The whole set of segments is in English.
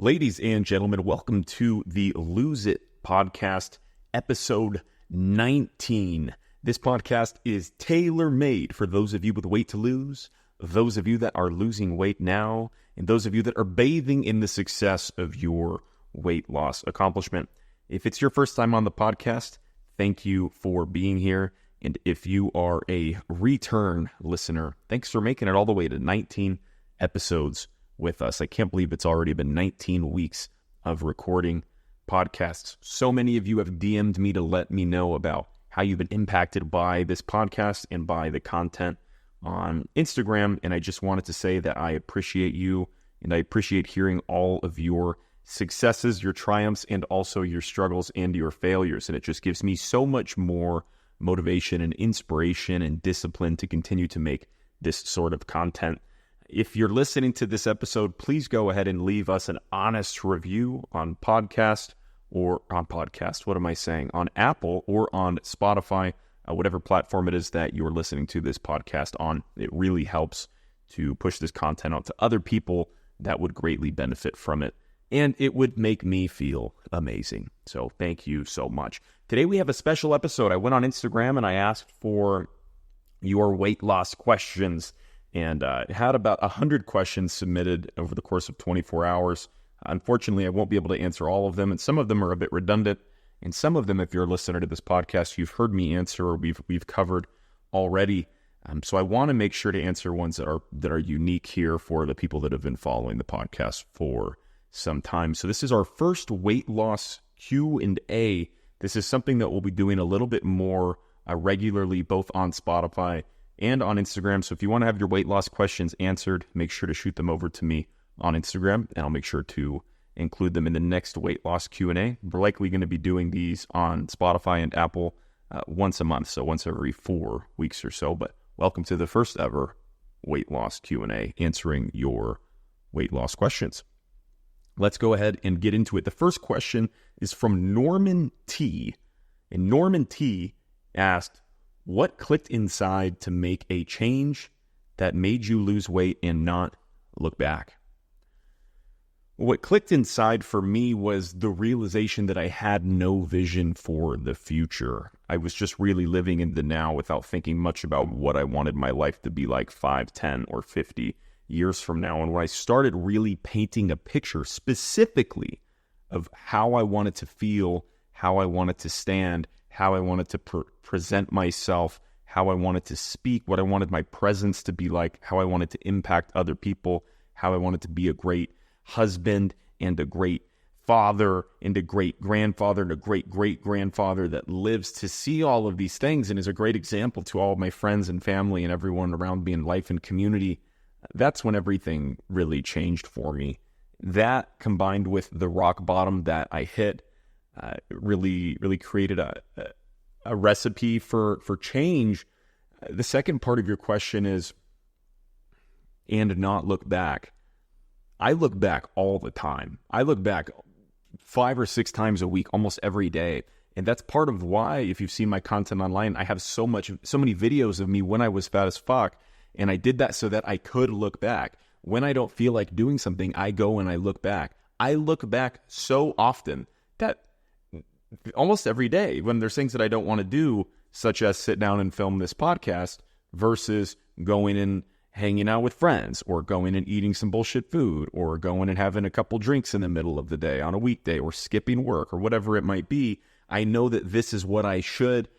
Ladies and gentlemen, welcome to the Lose It podcast, episode 19. This podcast is tailor-made for those of you with weight to lose, those of you that are losing weight now, and those of you that are bathing in the success of your weight loss accomplishment. If it's your first time on the podcast, thank you for being here. And if you are a return listener, thanks for making it all the way to 19 episodes with us. I can't believe it's already been 19 weeks of recording podcasts. So many of you have DM'd me to let me know about how you've been impacted by this podcast and by the content on Instagram. And I just wanted to say that I appreciate you and I appreciate hearing all of your successes, your triumphs, and also your struggles and your failures. And it just gives me so much more motivation and inspiration and discipline to continue to make this sort of content. If you're listening to this episode, please go ahead and leave us an honest review on on Apple or on Spotify, whatever platform it is that you're listening to this podcast on. It really helps to push this content out to other people that would greatly benefit from it. And it would make me feel amazing. So thank you so much. Today we have a special episode. I went on Instagram and I asked for your weight loss questions. And had about 100 questions submitted over the course of 24 hours. Unfortunately, I won't be able to answer all of them, and some of them are a bit redundant. And some of them, if you're a listener to this podcast, you've heard me answer or we've covered already. So I want to make sure to answer ones that are unique here for the people that have been following the podcast for some time. So this is our first weight loss Q&A. This is something that we'll be doing a little bit more regularly, both on Spotify and on Instagram. So if you want to have your weight loss questions answered, make sure to shoot them over to me on Instagram, and I'll make sure to include them in the next weight loss Q&A. We're likely going to be doing these on Spotify and Apple once a month, so once every 4 weeks or so. But welcome to the first ever weight loss Q&A, answering your weight loss questions. Let's go ahead and get into it. The first question is from Norman T. And Norman T asked, what clicked inside to make a change that made you lose weight and not look back? What clicked inside for me was the realization that I had no vision for the future. I was just really living in the now without thinking much about what I wanted my life to be like 5, 10, or 50 years from now. And when I started really painting a picture specifically of how I wanted to feel, how I wanted to stand, how I wanted to present myself, how I wanted to speak, what I wanted my presence to be like, how I wanted to impact other people, how I wanted to be a great husband and a great father and a great grandfather and a great great-grandfather that lives to see all of these things and is a great example to all of my friends and family and everyone around me in life and community. That's when everything really changed for me. That combined with the rock bottom that I hit really created a recipe for change. The second part of your question is, and not look back. I look back all the time. I look back 5 or 6 times a week, almost every day. And that's part of why, if you've seen my content online, I have so many videos of me when I was fat as fuck. And I did that so that I could look back. When I don't feel like doing something, I go and I look back. I look back so often that almost every day when there's things that I don't want to do, such as sit down and film this podcast versus going and hanging out with friends or going and eating some bullshit food or going and having a couple drinks in the middle of the day on a weekday or skipping work or whatever it might be. I know that this is what I should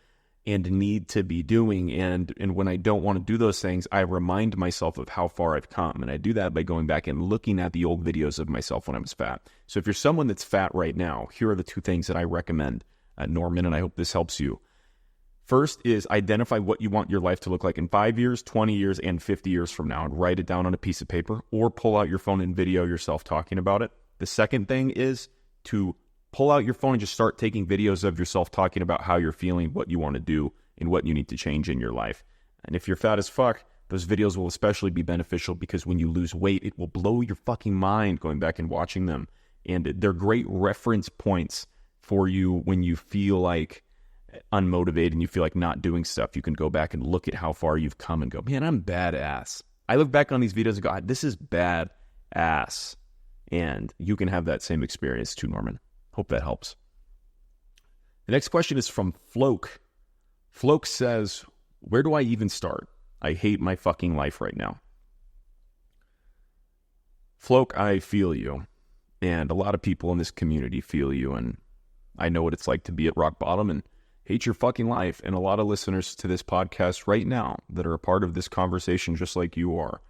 and need to be doing. And when I don't want to do those things, I remind myself of how far I've come. And I do that by going back and looking at the old videos of myself when I was fat. So if you're someone that's fat right now, here are the 2 things that I recommend, Norman, and I hope this helps you. First is identify what you want your life to look like in 5 years, 20 years, and 50 years from now, and write it down on a piece of paper or pull out your phone and video yourself talking about it. The second thing is to pull out your phone and just start taking videos of yourself talking about how you're feeling, what you want to do, and what you need to change in your life. And if you're fat as fuck, those videos will especially be beneficial because when you lose weight, it will blow your fucking mind going back and watching them. And they're great reference points for you when you feel like unmotivated and you feel like not doing stuff. You can go back and look at how far you've come and go, man, I'm badass. I look back on these videos and go, this is badass. and you can have that same experience too, Norman. Hope that helps. The next question is from Floke. Floke says, where do I even start? I hate my fucking life right now. Floke, I feel you. And a lot of people in this community feel you. And I know what it's like to be at rock bottom and hate your fucking life. And a lot of listeners to this podcast right now that are a part of this conversation just like you are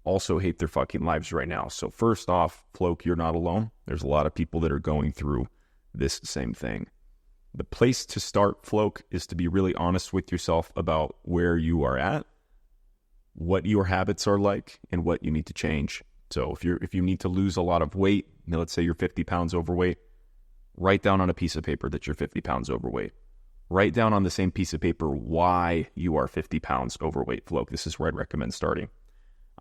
also hate their fucking lives right now. So first off, Floke, you're not alone. There's a lot of people that are going through this same thing. The place to start, Floke, is to be really honest with yourself about where you are at, what your habits are like, and what you need to change. So if you need to lose a lot of weight, let's say you're 50 pounds overweight, write down on a piece of paper that you're 50 pounds overweight. Write down on the same piece of paper why you are 50 pounds overweight, Floke. This is where I'd recommend starting.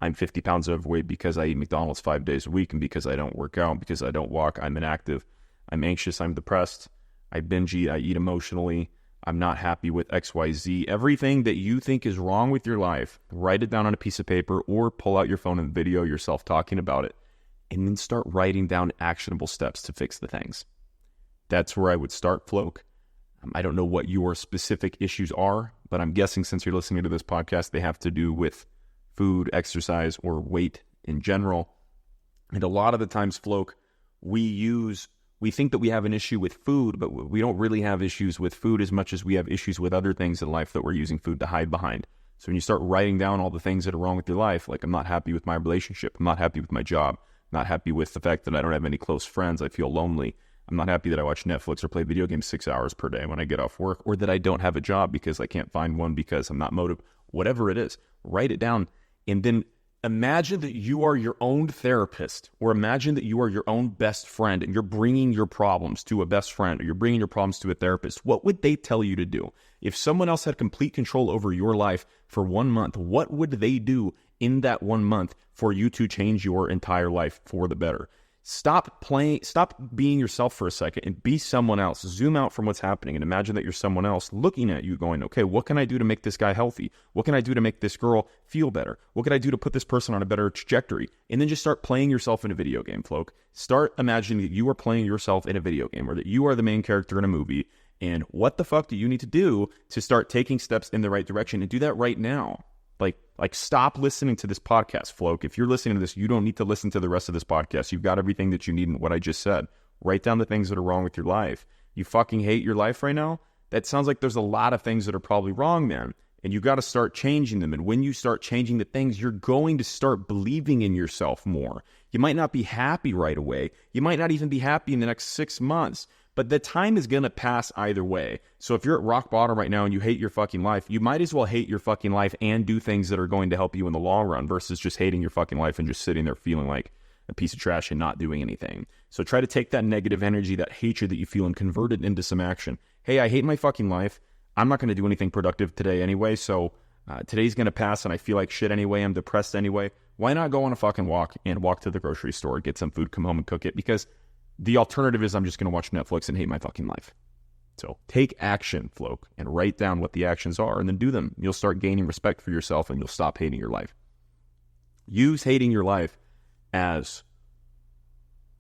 I'm 50 pounds overweight because I eat McDonald's 5 days a week and because I don't work out, because I don't walk, I'm inactive, I'm anxious, I'm depressed, I binge eat, I eat emotionally, I'm not happy with XYZ. Everything that you think is wrong with your life, write it down on a piece of paper or pull out your phone and video yourself talking about it, and then start writing down actionable steps to fix the things. That's where I would start, Floke. I don't know what your specific issues are, but I'm guessing since you're listening to this podcast, they have to do with food, exercise, or weight in general. And a lot of the times, Floke, we think that we have an issue with food, but we don't really have issues with food as much as we have issues with other things in life that we're using food to hide behind. So when you start writing down all the things that are wrong with your life, like I'm not happy with my relationship, I'm not happy with my job, I'm not happy with the fact that I don't have any close friends, I feel lonely, I'm not happy that I watch Netflix or play video games 6 hours per day when I get off work, or that I don't have a job because I can't find one because I'm not motivated, whatever it is, write it down. And then imagine that you are your own therapist, or imagine that you are your own best friend and you're bringing your problems to a best friend, or you're bringing your problems to a therapist. What would they tell you to do? If someone else had complete control over your life for 1 month, what would they do in that 1 month for you to change your entire life for the better? Stop being yourself for a second and be someone else. Zoom out from what's happening and imagine that you're someone else looking at you going, okay, what can I do to make this guy healthy? What can I do to make this girl feel better? What can I do to put this person on a better trajectory? And then just start playing yourself in a video game, Floke. Start imagining that you are playing yourself in a video game, or that you are the main character in a movie. And what the fuck do you need to do to start taking steps in the right direction? And do that right now. Like stop listening to this podcast, Floke. If you're listening to this, you don't need to listen to the rest of this podcast. You've got everything that you need in what I just said. Write down the things that are wrong with your life. You fucking hate your life right now? That sounds like there's a lot of things that are probably wrong, man. And you got to start changing them. And when you start changing the things, you're going to start believing in yourself more. You might not be happy right away. You might not even be happy in the next 6 months. But the time is going to pass either way. So if you're at rock bottom right now and you hate your fucking life, you might as well hate your fucking life and do things that are going to help you in the long run versus just hating your fucking life and just sitting there feeling like a piece of trash and not doing anything. So try to take that negative energy, that hatred that you feel, and convert it into some action. Hey, I hate my fucking life. I'm not going to do anything productive today anyway, so today's going to pass and I feel like shit anyway. I'm depressed anyway. Why not go on a fucking walk and walk to the grocery store, get some food, come home and cook it? Because the alternative is I'm just going to watch Netflix and hate my fucking life. So take action, Floke, and write down what the actions are and then do them. You'll start gaining respect for yourself and you'll stop hating your life. Use hating your life as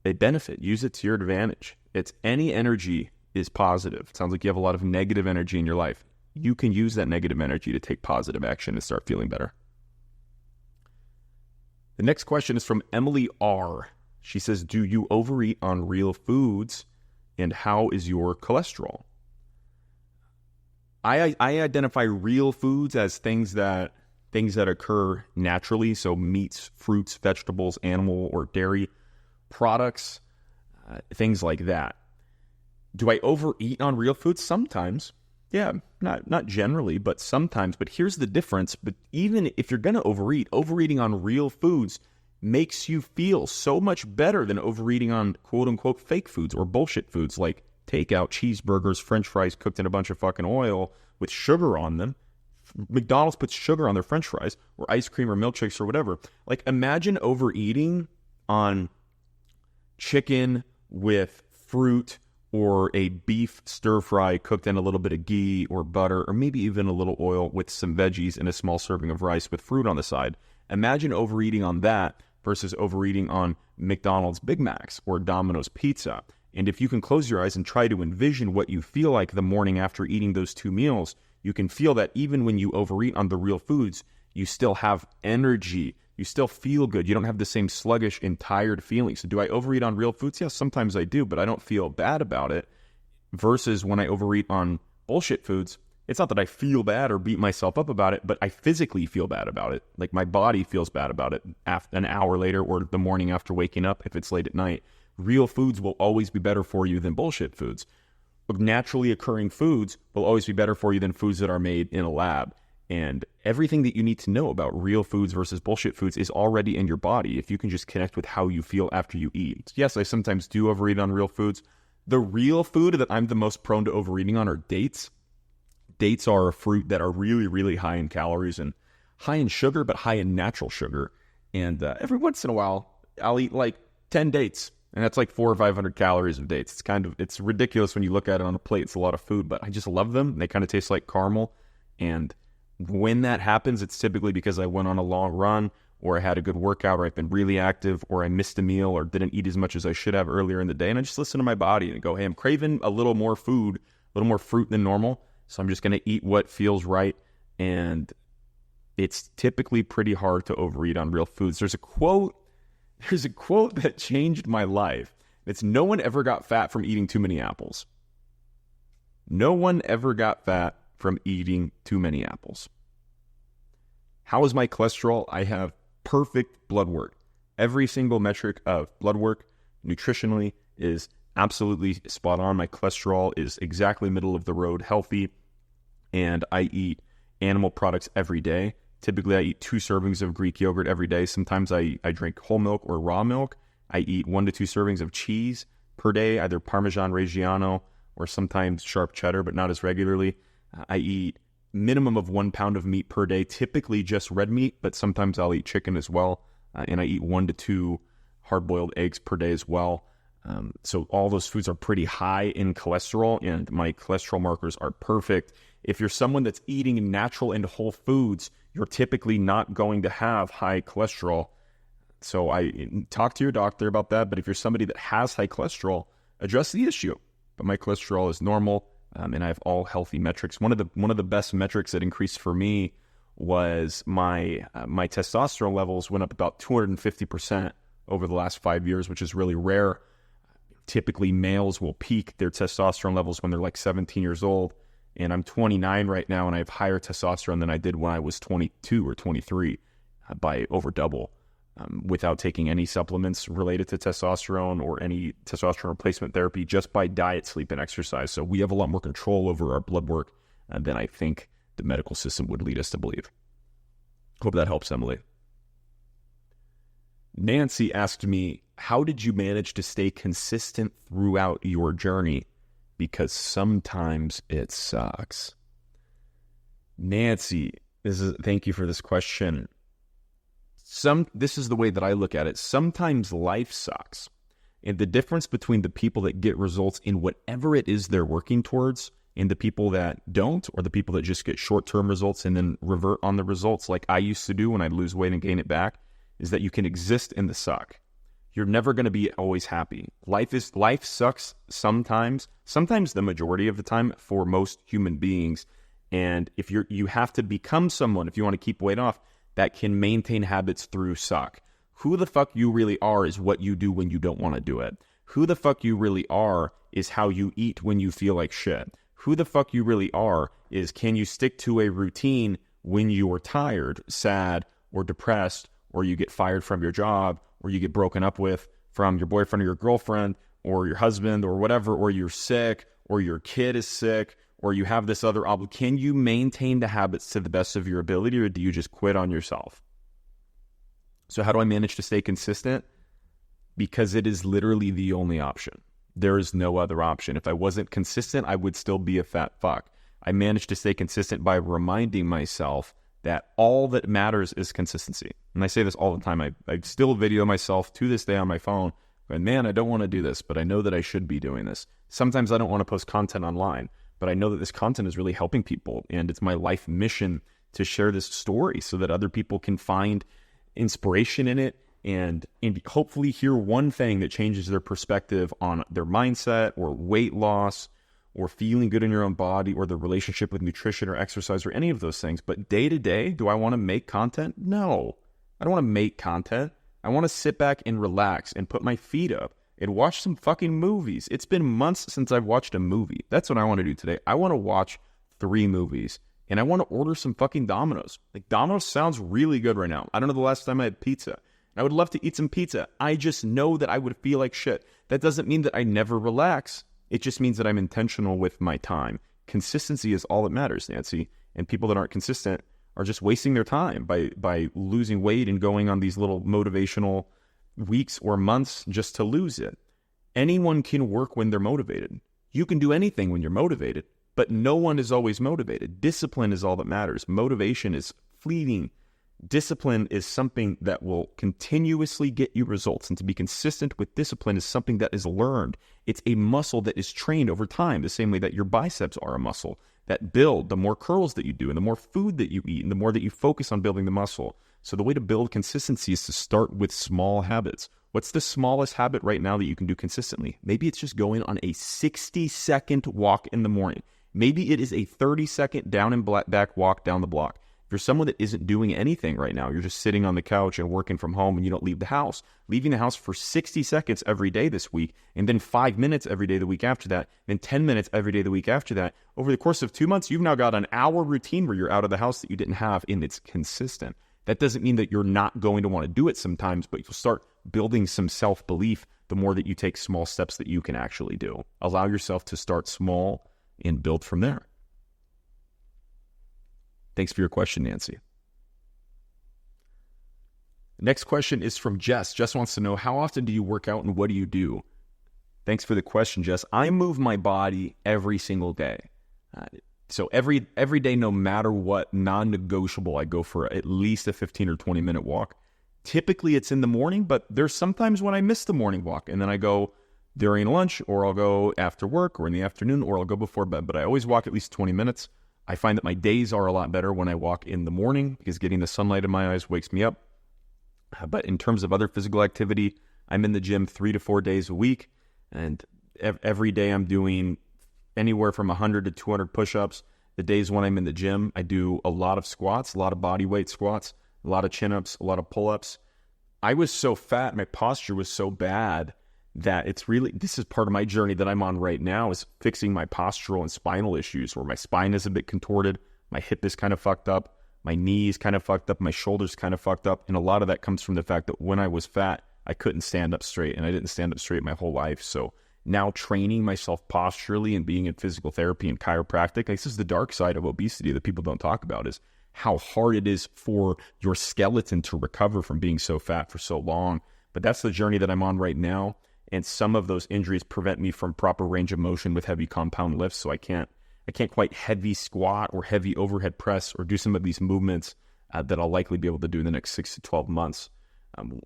a benefit. Use it to your advantage. It's any energy is positive. It sounds like you have a lot of negative energy in your life. You can use that negative energy to take positive action and start feeling better. The next question is from Emily R. She says, do you overeat on real foods, and how is your cholesterol? I identify real foods as things that occur naturally, so meats, fruits, vegetables, animal or dairy products, things like that. Do I overeat on real foods? Sometimes. Yeah, not generally, but sometimes. But here's the difference. But even if you're going to overeating on real foods makes you feel so much better than overeating on quote-unquote fake foods or bullshit foods like takeout, cheeseburgers, french fries cooked in a bunch of fucking oil with sugar on them. McDonald's puts sugar on their french fries, or ice cream or milkshakes or whatever. Like, imagine overeating on chicken with fruit or a beef stir fry cooked in a little bit of ghee or butter or maybe even a little oil with some veggies and a small serving of rice with fruit on the side. Imagine overeating on that versus overeating on McDonald's Big Macs or Domino's Pizza. And if you can close your eyes and try to envision what you feel like the morning after eating those two meals, you can feel that even when you overeat on the real foods, you still have energy. You still feel good. You don't have the same sluggish and tired feelings. So do I overeat on real foods? Yes, sometimes I do, but I don't feel bad about it. Versus when I overeat on bullshit foods, it's not that I feel bad or beat myself up about it, but I physically feel bad about it. Like my body feels bad about it an hour later or the morning after waking up if it's late at night. Real foods will always be better for you than bullshit foods. Naturally occurring foods will always be better for you than foods that are made in a lab. And everything that you need to know about real foods versus bullshit foods is already in your body if you can just connect with how you feel after you eat. Yes, I sometimes do overeat on real foods. The real food that I'm the most prone to overeating on are dates. Dates are a fruit that are really, really high in calories and high in sugar, but high in natural sugar. And every once in a while, I'll eat like 10 dates. And that's like 400 or 500 calories of dates. It's ridiculous when you look at it on a plate. It's a lot of food, but I just love them. They kind of taste like caramel. And when that happens, it's typically because I went on a long run, or I had a good workout, or I've been really active, or I missed a meal, or didn't eat as much as I should have earlier in the day. And I just listen to my body and go, hey, I'm craving a little more food, a little more fruit than normal. So I'm just going to eat what feels right. And it's typically pretty hard to overeat on real foods. There's a quote that changed my life. It's no one ever got fat from eating too many apples. No one ever got fat from eating too many apples. How is my cholesterol? I have perfect blood work. Every single metric of blood work nutritionally is absolutely spot on. My cholesterol is exactly middle of the road, healthy, and I eat animal products every day. Typically, I eat 2 servings of Greek yogurt every day. Sometimes I drink whole milk or raw milk. I eat 1 to 2 servings of cheese per day, either Parmesan Reggiano or sometimes sharp cheddar, but not as regularly. I eat minimum of 1 pound of meat per day, typically just red meat, but sometimes I'll eat chicken as well. And I eat 1 to 2 hard-boiled eggs per day as well. So all those foods are pretty high in cholesterol, and my cholesterol markers are perfect. If you're someone that's eating natural and whole foods, you're typically not going to have high cholesterol. So I talk to your doctor about that. But if you're somebody that has high cholesterol, address the issue. But my cholesterol is normal, and I have all healthy metrics. One of the best metrics that increased for me was my testosterone levels went up about 250% over the last 5 years, which is really rare. Typically, males will peak their testosterone levels when they're like 17 years old. And I'm 29 right now, and I have higher testosterone than I did when I was 22 or 23 by over double, without taking any supplements related to testosterone or any testosterone replacement therapy, just by diet, sleep, and exercise. So we have a lot more control over our blood work than I think the medical system would lead us to believe. Hope that helps, Emily. Nancy asked me, how did you manage to stay consistent throughout your journey? Because sometimes it sucks. Nancy, thank you for this question. This is the way that I look at it. Sometimes life sucks. And the difference between the people that get results in whatever it is they're working towards and the people that don't, or the people that just get short-term results and then revert on the results like I used to do when I'd lose weight and gain it back, is that you can exist in the suck. You're never going to be always happy. Life sucks sometimes the majority of the time for most human beings. And if you have to become someone, if you want to keep weight off, that can maintain habits through suck. Who the fuck you really are is what you do when you don't want to do it. Who the fuck you really are is how you eat when you feel like shit. Who the fuck you really are is, can you stick to a routine when you are tired, sad, or depressed, or you get fired from your job, or you get broken up with from your boyfriend or your girlfriend or your husband or whatever, or you're sick, or your kid is sick, or you have this other obligation. Can you maintain the habits to the best of your ability, or do you just quit on yourself? So how do I manage to stay consistent? Because it is literally the only option. There is no other option. If I wasn't consistent, I would still be a fat fuck. I managed to stay consistent by reminding myself that all that matters is consistency. And I say this all the time. I still video myself to this day on my phone. And man, I don't want to do this, but I know that I should be doing this. Sometimes I don't want to post content online, but I know that this content is really helping people. And it's my life mission to share this story so that other people can find inspiration in it and hopefully hear one thing that changes their perspective on their mindset or weight loss or feeling good in your own body or the relationship with nutrition or exercise or any of those things. But day to day, do I want to make content? No, I don't want to make content. I want to sit back and relax and put my feet up and watch some fucking movies. It's been months since I've watched a movie. That's what I want to do today. I want to watch 3 movies and I want to order some fucking Domino's. Like, Domino's sounds really good right now. I don't know the last time I had pizza. I would love to eat some pizza. I just know that I would feel like shit. That doesn't mean that I never relax. It just means that I'm intentional with my time. Consistency is all that matters, Nancy. And people that aren't consistent are just wasting their time by losing weight and going on these little motivational weeks or months just to lose it. Anyone can work when they're motivated. You can do anything when you're motivated, but no one is always motivated. Discipline is all that matters. Motivation is fleeting. Discipline is something that will continuously get you results. And to be consistent with discipline is something that is learned. It's a muscle that is trained over time, the same way that your biceps are a muscle that build the more curls that you do and the more food that you eat and the more that you focus on building the muscle. So the way to build consistency is to start with small habits. What's the smallest habit right now that you can do consistently? Maybe it's just going on a 60-second walk in the morning. Maybe it is a 30-second down and back walk down the block. If you're someone that isn't doing anything right now, you're just sitting on the couch and working from home and you don't leave the house, leaving the house for 60 seconds every day this week, and then 5 minutes every day the week after that, then 10 minutes every day the week after that. Over the course of 2 months, you've now got an hour routine where you're out of the house that you didn't have, and it's consistent. That doesn't mean that you're not going to want to do it sometimes, but you'll start building some self-belief the more that you take small steps that you can actually do. Allow yourself to start small and build from there. Thanks for your question, Nancy. Next question is from Jess. Jess wants to know, how often do you work out and what do you do? Thanks for the question, Jess. I move my body every single day. So every day, no matter what, non-negotiable, I go for at least a 15 or 20 minute walk. Typically it's in the morning, but there's sometimes when I miss the morning walk and then I go during lunch, or I'll go after work or in the afternoon, or I'll go before bed, but I always walk at least 20 minutes. I find that my days are a lot better when I walk in the morning because getting the sunlight in my eyes wakes me up. But in terms of other physical activity, I'm in the gym 3 to 4 days a week, and every day I'm doing anywhere from 100 to 200 push-ups. The days when I'm in the gym, I do a lot of squats, a lot of body weight squats, a lot of chin-ups, a lot of pull-ups. I was so fat, my posture was so bad that this is part of my journey that I'm on right now, is fixing my postural and spinal issues where my spine is a bit contorted, my hip is kind of fucked up, my knee is kind of fucked up, my shoulders kind of fucked up. And a lot of that comes from the fact that when I was fat, I couldn't stand up straight, and I didn't stand up straight my whole life. So now training myself posturally and being in physical therapy and chiropractic, this is the dark side of obesity that people don't talk about, is how hard it is for your skeleton to recover from being so fat for so long. But that's the journey that I'm on right now. And some of those injuries prevent me from proper range of motion with heavy compound lifts. So I can't quite heavy squat or heavy overhead press or do some of these movements that I'll likely be able to do in the next 6 to 12 months. And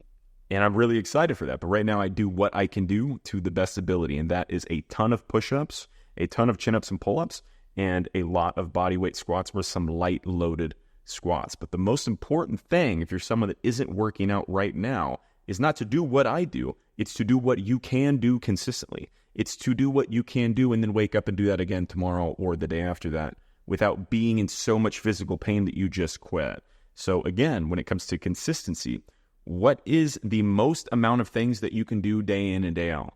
I'm really excited for that. But right now I do what I can do to the best ability. And that is a ton of push-ups, a ton of chin-ups and pull-ups, and a lot of body weight squats with some light loaded squats. But the most important thing, if you're someone that isn't working out right now, is not to do what I do. It's to do what you can do consistently. It's to do what you can do and then wake up and do that again tomorrow or the day after that without being in so much physical pain that you just quit. So again, when it comes to consistency, what is the most amount of things that you can do day in and day out?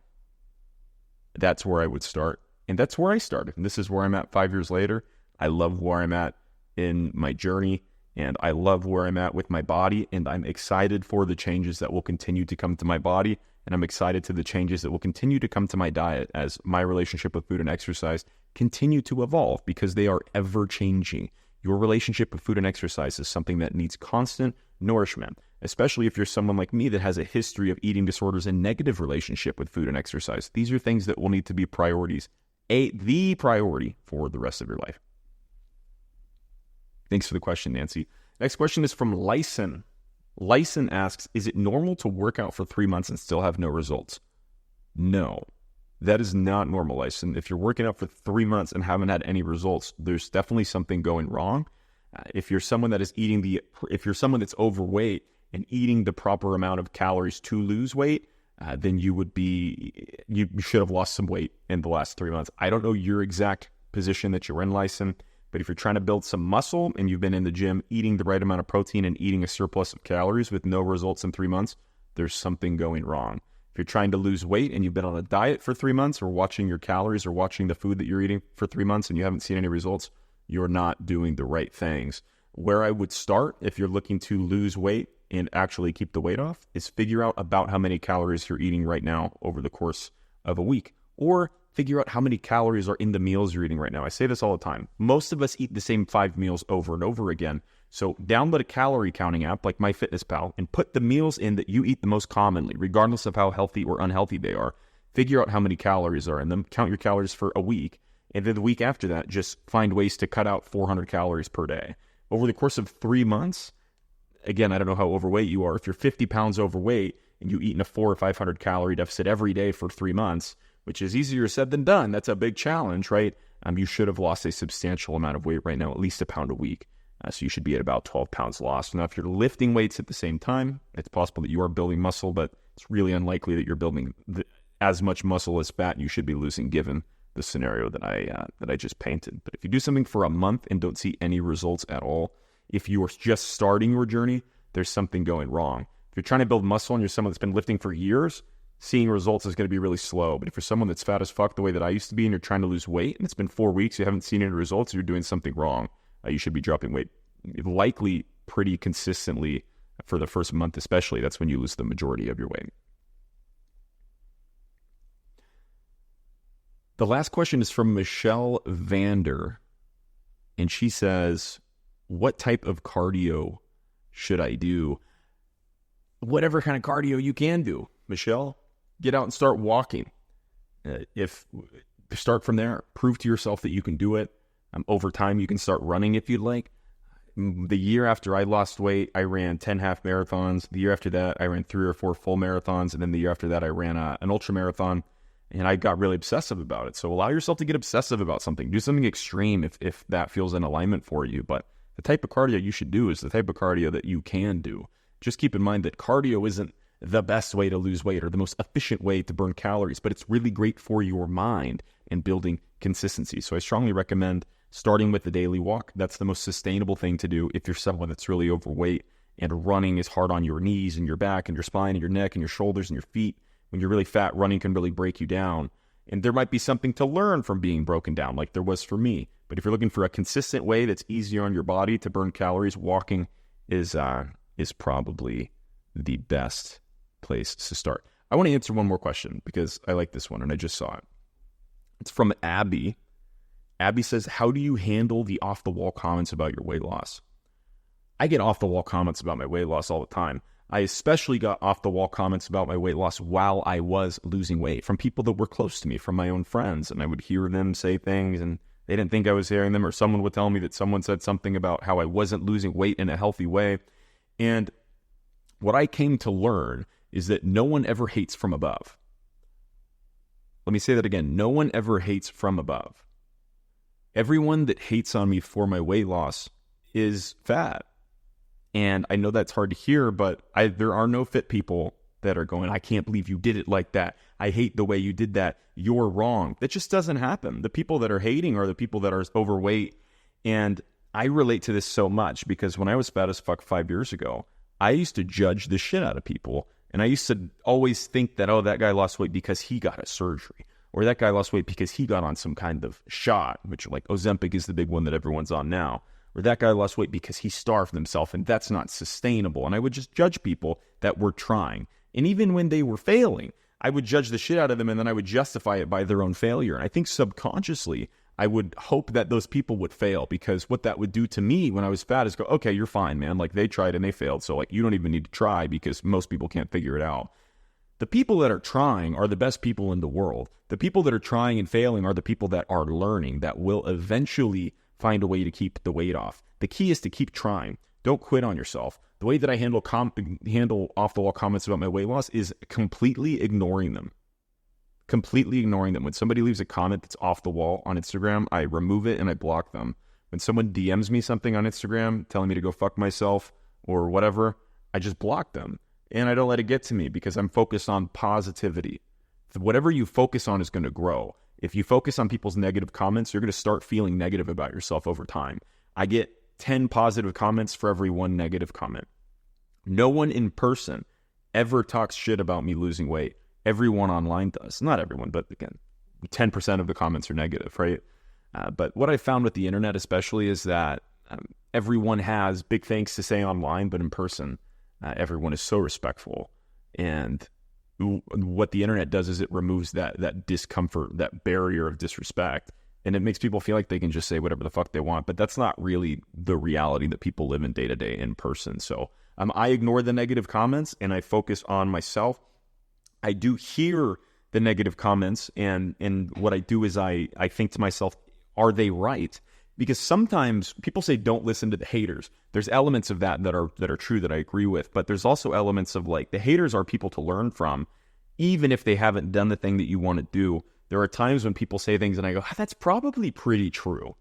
That's where I would start. And that's where I started. And this is where I'm at 5 years later. I love where I'm at in my journey. And I love where I'm at with my body, and I'm excited for the changes that will continue to come to my body, and I'm excited to the changes that will continue to come to my diet as my relationship with food and exercise continue to evolve, because they are ever changing. Your relationship with food and exercise is something that needs constant nourishment, especially if you're someone like me that has a history of eating disorders and negative relationship with food and exercise. These are things that will need to be priorities, the priority for the rest of your life. Thanks for the question, Nancy. Next question is from Lyson. Lyson asks, is it normal to work out for 3 months and still have no results? No, that is not normal, Lyson. If you're working out for 3 months and haven't had any results, there's definitely something going wrong. If you're someone that is if you're someone that's overweight and eating the proper amount of calories to lose weight, then you should have lost some weight in the last 3 months. I don't know your exact position that you're in, Lyson, but if you're trying to build some muscle and you've been in the gym eating the right amount of protein and eating a surplus of calories with no results in 3 months, there's something going wrong. If you're trying to lose weight and you've been on a diet for 3 months or watching your calories or watching the food that you're eating for 3 months and you haven't seen any results, you're not doing the right things. Where I would start if you're looking to lose weight and actually keep the weight off is figure out about how many calories you're eating right now over the course of a week, or figure out how many calories are in the meals you're eating right now. I say this all the time. Most of us eat the same 5 meals over and over again. So download a calorie counting app like MyFitnessPal and put the meals in that you eat the most commonly, regardless of how healthy or unhealthy they are. Figure out how many calories are in them, count your calories for a week, and then the week after that, just find ways to cut out 400 calories per day. Over the course of 3 months, again, I don't know how overweight you are. If you're 50 pounds overweight and you eat in a 400 or 500 calorie deficit every day for 3 months, which is easier said than done. That's a big challenge, right? You should have lost a substantial amount of weight right now, at least a pound a week. So you should be at about 12 pounds lost. Now, if you're lifting weights at the same time, it's possible that you are building muscle, but it's really unlikely that you're building as much muscle as fat you should be losing given the scenario that I just painted. But if you do something for a month and don't see any results at all, if you are just starting your journey, there's something going wrong. If you're trying to build muscle and you're someone that's been lifting for years, seeing results is going to be really slow. But if you're someone that's fat as fuck the way that I used to be and you're trying to lose weight and it's been 4 weeks, you haven't seen any results, you're doing something wrong. You should be dropping weight likely pretty consistently for the first month especially. That's when you lose the majority of your weight. The last question is from Michelle Vander, and she says, what type of cardio should I do? Whatever kind of cardio you can do, Michelle. Get out and start walking. Start from there. Prove to yourself that you can do it. Over time, you can start running if you'd like. The year after I lost weight, I ran 10 half marathons. The year after that, I ran 3 or 4 full marathons. And then the year after that, I ran an ultra marathon. And I got really obsessive about it. So allow yourself to get obsessive about something. Do something extreme if that feels in alignment for you. But the type of cardio you should do is the type of cardio that you can do. Just keep in mind that cardio isn't the best way to lose weight or the most efficient way to burn calories, but it's really great for your mind and building consistency. So I strongly recommend starting with the daily walk. That's the most sustainable thing to do if you're someone that's really overweight, and running is hard on your knees and your back and your spine and your neck and your shoulders and your feet. When you're really fat, running can really break you down. And there might be something to learn from being broken down like there was for me. But if you're looking for a consistent way that's easier on your body to burn calories, walking is probably the best place to start. I want to answer one more question because I like this one and I just saw it. It's from Abby. Abby says, how do you handle the off-the-wall comments about your weight loss? I get off-the-wall comments about my weight loss all the time. I especially got off-the-wall comments about my weight loss while I was losing weight from people that were close to me, from my own friends. And I would hear them say things and they didn't think I was hearing them, or someone would tell me that someone said something about how I wasn't losing weight in a healthy way. And what I came to learn is that no one ever hates from above. Let me say that again. No one ever hates from above. Everyone that hates on me for my weight loss is fat. And I know that's hard to hear, but there are no fit people that are going, I can't believe you did it like that. I hate the way you did that. You're wrong. That just doesn't happen. The people that are hating are the people that are overweight. And I relate to this so much because when I was fat as fuck 5 years ago, I used to judge the shit out of people. And I used to always think that, oh, that guy lost weight because he got a surgery. Or that guy lost weight because he got on some kind of shot, which like Ozempic is the big one that everyone's on now. Or that guy lost weight because he starved himself and that's not sustainable. And I would just judge people that were trying. And even when they were failing, I would judge the shit out of them and then I would justify it by their own failure. And I think subconsciously, I would hope that those people would fail, because what that would do to me when I was fat is go, okay, you're fine, man. Like they tried and they failed. So like you don't even need to try because most people can't figure it out. The people that are trying are the best people in the world. The people that are trying and failing are the people that are learning, that will eventually find a way to keep the weight off. The key is to keep trying. Don't quit on yourself. The way that I handle off-the-wall comments about my weight loss is completely ignoring them. Completely ignoring them. When somebody leaves a comment that's off the wall on Instagram, I remove it and I block them. When someone DMs me something on Instagram telling me to go fuck myself or whatever, I just block them and I don't let it get to me because I'm focused on positivity. Whatever you focus on is going to grow. If you focus on people's negative comments, you're going to start feeling negative about yourself over time. I get 10 positive comments for every one negative comment. No one in person ever talks shit about me losing weight. Everyone online does. Not everyone, but again, 10% of the comments are negative, right? But what I found with the internet especially is that everyone has big things to say online, but in person, everyone is so respectful. And what the internet does is it removes that discomfort, that barrier of disrespect, and it makes people feel like they can just say whatever the fuck they want. But that's not really the reality that people live in day to day in person. So I ignore the negative comments and I focus on myself. I do hear the negative comments, and what I do is I think to myself, are they right? Because sometimes people say don't listen to the haters. There's elements of that are true that I agree with, but there's also elements of like the haters are people to learn from, even if they haven't done the thing that you want to do. There are times when people say things and I go, that's probably pretty true.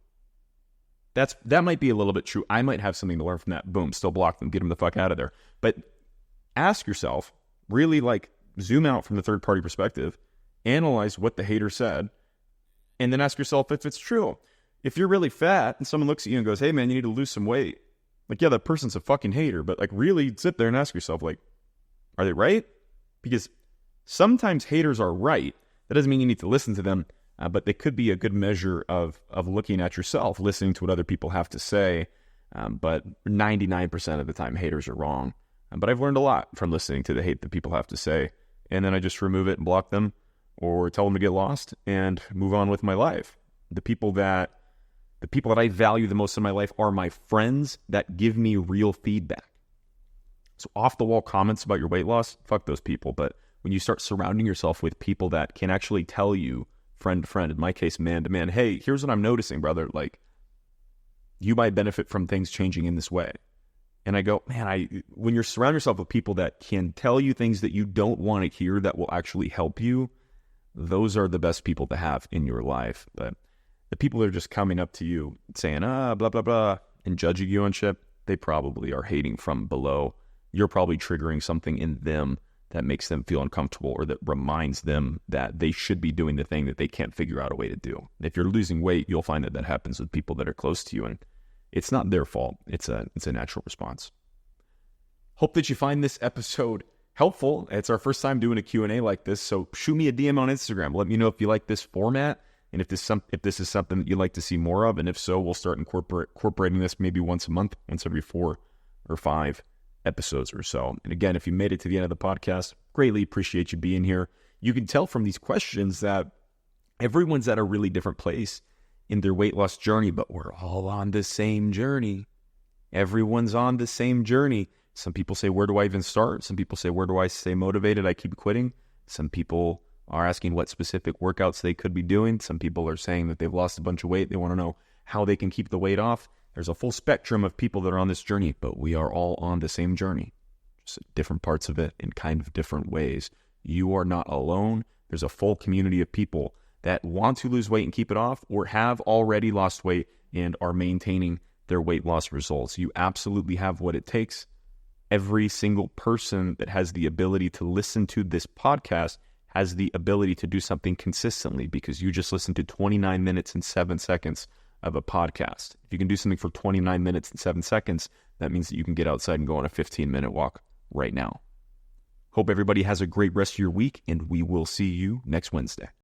That might be a little bit true. I might have something to learn from that. Boom, still block them, get them the fuck out of there. But ask yourself, really like zoom out from the third party perspective, analyze what the hater said, and then ask yourself if it's true. If you're really fat and someone looks at you and goes, hey man, you need to lose some weight. Like, yeah, that person's a fucking hater, but like really sit there and ask yourself, like, are they right? Because sometimes haters are right. That doesn't mean you need to listen to them, but they could be a good measure of looking at yourself, listening to what other people have to say. But 99% of the time, haters are wrong. But I've learned a lot from listening to the hate that people have to say. And then I just remove it and block them or tell them to get lost and move on with my life. The people that I value the most in my life are my friends that give me real feedback. So off-the-wall comments about your weight loss, fuck those people. But when you start surrounding yourself with people that can actually tell you, friend to friend, in my case, man to man, hey, here's what I'm noticing, brother. Like, you might benefit from things changing in this way. And I go, man, when you surround yourself with people that can tell you things that you don't want to hear that will actually help you, those are the best people to have in your life. But the people that are just coming up to you saying, blah, blah, blah, and judging you on shit, they probably are hating from below. You're probably triggering something in them that makes them feel uncomfortable or that reminds them that they should be doing the thing that they can't figure out a way to do. If you're losing weight, you'll find that happens with people that are close to you, and it's not their fault. It's a natural response. Hope that you find this episode helpful. It's our first time doing a Q&A like this, so shoot me a DM on Instagram. Let me know if you like this format and if this is something that you'd like to see more of, and if so, we'll start incorporating this maybe once a month, once every 4 or 5 episodes or so. And again, if you made it to the end of the podcast, greatly appreciate you being here. You can tell from these questions that everyone's at a really different place in their weight loss journey, but we're all on the same journey. Everyone's on the same journey. Some people say, where do I even start? Some people say, where do I stay motivated? I keep quitting. Some people are asking what specific workouts they could be doing. Some people are saying that they've lost a bunch of weight. They want to know how they can keep the weight off. There's a full spectrum of people that are on this journey, but we are all on the same journey. Just different parts of it in kind of different ways. You are not alone. There's a full community of people that want to lose weight and keep it off, or have already lost weight and are maintaining their weight loss results. You absolutely have what it takes. Every single person that has the ability to listen to this podcast has the ability to do something consistently, because you just listened to 29 minutes and 7 seconds of a podcast. If you can do something for 29 minutes and 7 seconds, that means that you can get outside and go on a 15-minute walk right now. Hope everybody has a great rest of your week, and we will see you next Wednesday.